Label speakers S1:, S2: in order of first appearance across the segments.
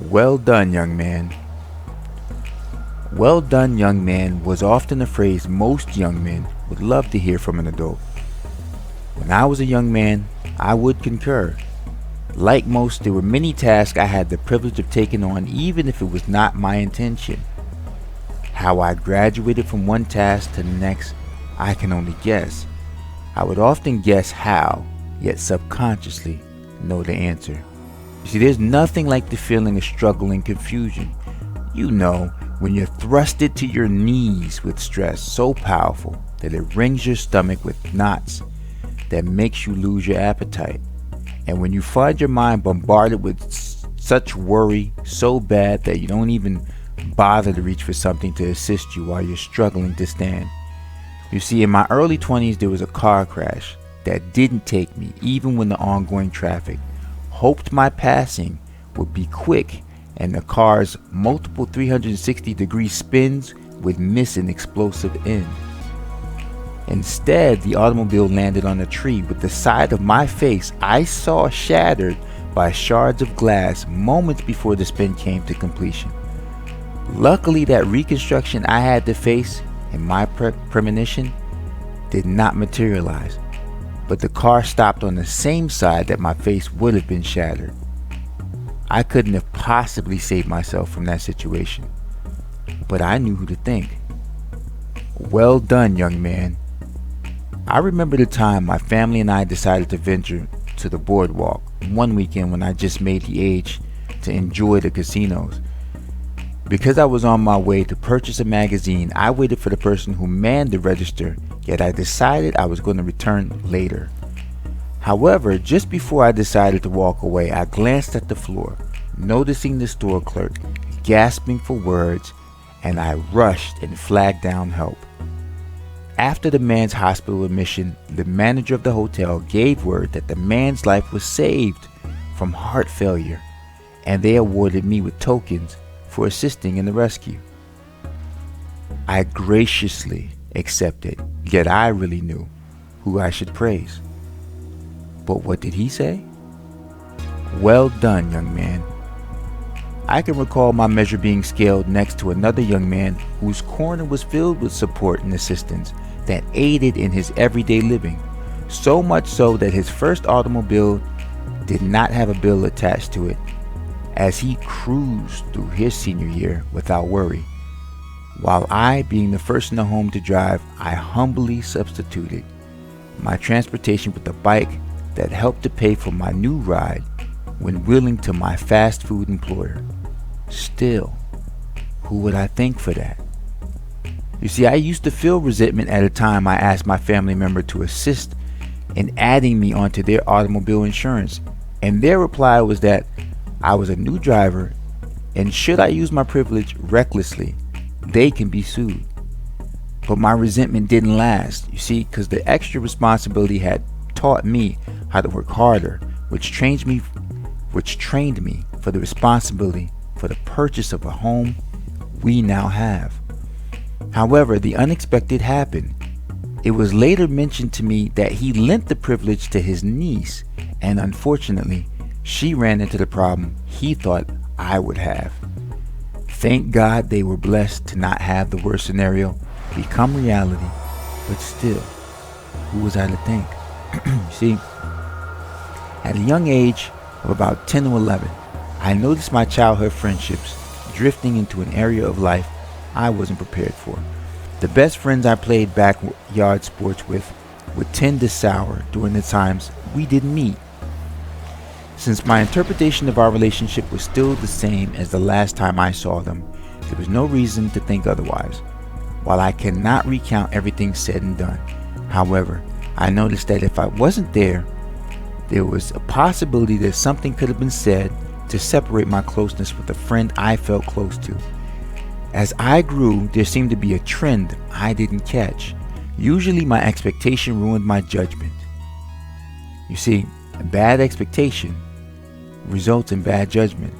S1: Well done, young man. Well done, young man was often a phrase most young men would love to hear from an adult. When I was a young man, I would concur. Like most, there were many tasks I had the privilege of taking on even if it was not my intention. How I graduated from one task to the next, I can only guess. I would often guess how, yet subconsciously know the answer. You see, there's nothing like the feeling of struggle and confusion. You know, when you're thrusted to your knees with stress so powerful that it wrings your stomach with knots that makes you lose your appetite. And when you find your mind bombarded with such worry so bad that you don't even bother to reach for something to assist you while you're struggling to stand. You see, in my early 20s, there was a car crash that didn't take me, even when the ongoing traffic hoped my passing would be quick and the car's multiple 360-degree spins would miss an explosive end. Instead, the automobile landed on a tree with the side of my face I saw shattered by shards of glass moments before the spin came to completion. Luckily, that reconstruction I had to face in my premonition did not materialize, but the car stopped on the same side that my face would have been shattered. I couldn't have possibly saved myself from that situation, but I knew who to thank. Well done, young man. I remember the time my family and I decided to venture to the boardwalk one weekend when I just made the age to enjoy the casinos. Because I was on my way to purchase a magazine, I waited for the person who manned the register, yet I decided I was going to return later. However, just before I decided to walk away, I glanced at the floor, noticing the store clerk gasping for words, and I rushed and flagged down help. After the man's hospital admission, the manager of the hotel gave word that the man's life was saved from heart failure, and they awarded me with tokens for assisting in the rescue. I graciously accepted, yet I really knew who I should praise. But what did he say? Well done, young man. I can recall my measure being scaled next to another young man whose corner was filled with support and assistance that aided in his everyday living, so much so that his first automobile did not have a bill attached to it, as he cruised through his senior year without worry. While I, being the first in the home to drive, I humbly substituted my transportation with a bike that helped to pay for my new ride when wheeling to my fast food employer. Still, who would I thank for that? You see, I used to feel resentment at a time I asked my family member to assist in adding me onto their automobile insurance, and their reply was that I was a new driver, and should I use my privilege recklessly, they can be sued. But my resentment didn't last, you see, because the extra responsibility had taught me how to work harder, which trained me for the responsibility for the purchase of a home we now have. However, the unexpected happened. It was later mentioned to me that he lent the privilege to his niece, and unfortunately, she ran into the problem he thought I would have. Thank God they were blessed to not have the worst scenario become reality, but still, who was I to thank? See, at a young age of about 10 or 11, I noticed my childhood friendships drifting into an area of life I wasn't prepared for. The best friends I played backyard sports with would tend to sour during the times we didn't meet. Since my interpretation of our relationship was still the same as the last time I saw them, there was no reason to think otherwise. While I cannot recount everything said and done, however, I noticed that if I wasn't there, there was a possibility that something could have been said to separate my closeness with a friend I felt close to. As I grew, there seemed to be a trend I didn't catch. Usually my expectation ruined my judgment. You see, a bad expectation results in bad judgment.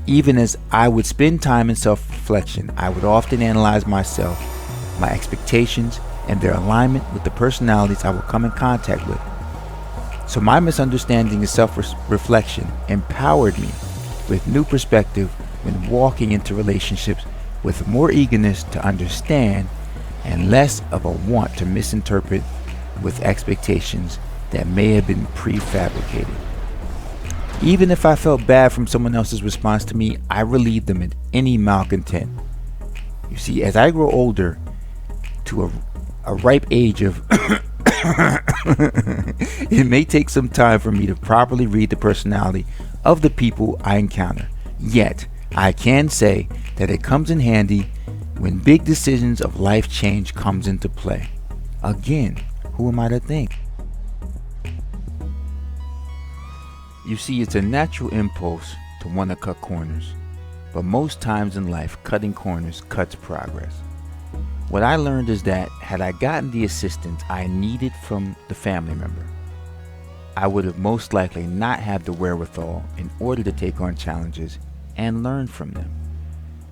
S1: Even as I would spend time in self-reflection, I would often analyze myself, my expectations, and their alignment with the personalities I would come in contact with. So my misunderstanding and self-reflection empowered me with new perspective when walking into relationships, with more eagerness to understand and less of a want to misinterpret, with expectations that may have been prefabricated. Even if I felt bad from someone else's response to me, I relieved them in any malcontent. You see, as I grow older to a ripe age of it may take some time for me to properly read the personality of the people I encounter. Yet, I can say that it comes in handy when big decisions of life change comes into play. Again, who am I to think? You see, it's a natural impulse to want to cut corners, but most times in life, cutting corners cuts progress. What I learned is that had I gotten the assistance I needed from the family member, I would have most likely not had the wherewithal in order to take on challenges and learn from them.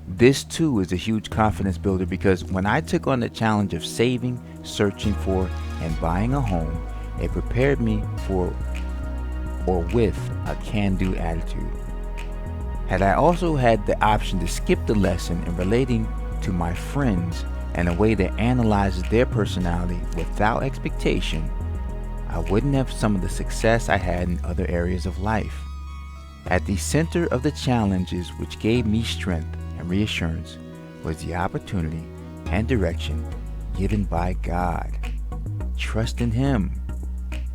S1: This too is a huge confidence builder, because when I took on the challenge of saving, searching for, and buying a home, it prepared me for or with a can-do attitude. Had I also had the option to skip the lesson in relating to my friends in a way that analyzes their personality without expectation, I wouldn't have some of the success I had in other areas of life. At the center of the challenges which gave me strength and reassurance was the opportunity and direction given by God. Trust in Him.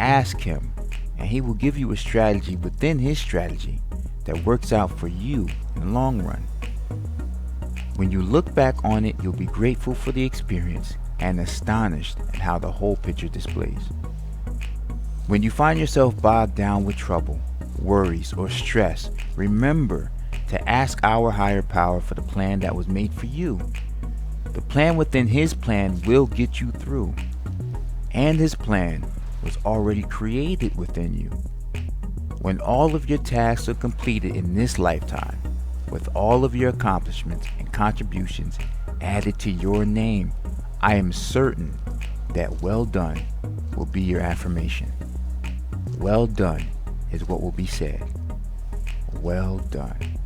S1: Ask Him, and He will give you a strategy within His strategy that works out for you in the long run. When you look back on it, you'll be grateful for the experience and astonished at how the whole picture displays. When you find yourself bogged down with trouble, worries, or stress, remember to ask our higher power for the plan that was made for you. The plan within His plan will get you through, and His plan was already created within you. When all of your tasks are completed in this lifetime, with all of your accomplishments and contributions added to your name, I am certain that well done will be your affirmation. Well done is what will be said. Well done.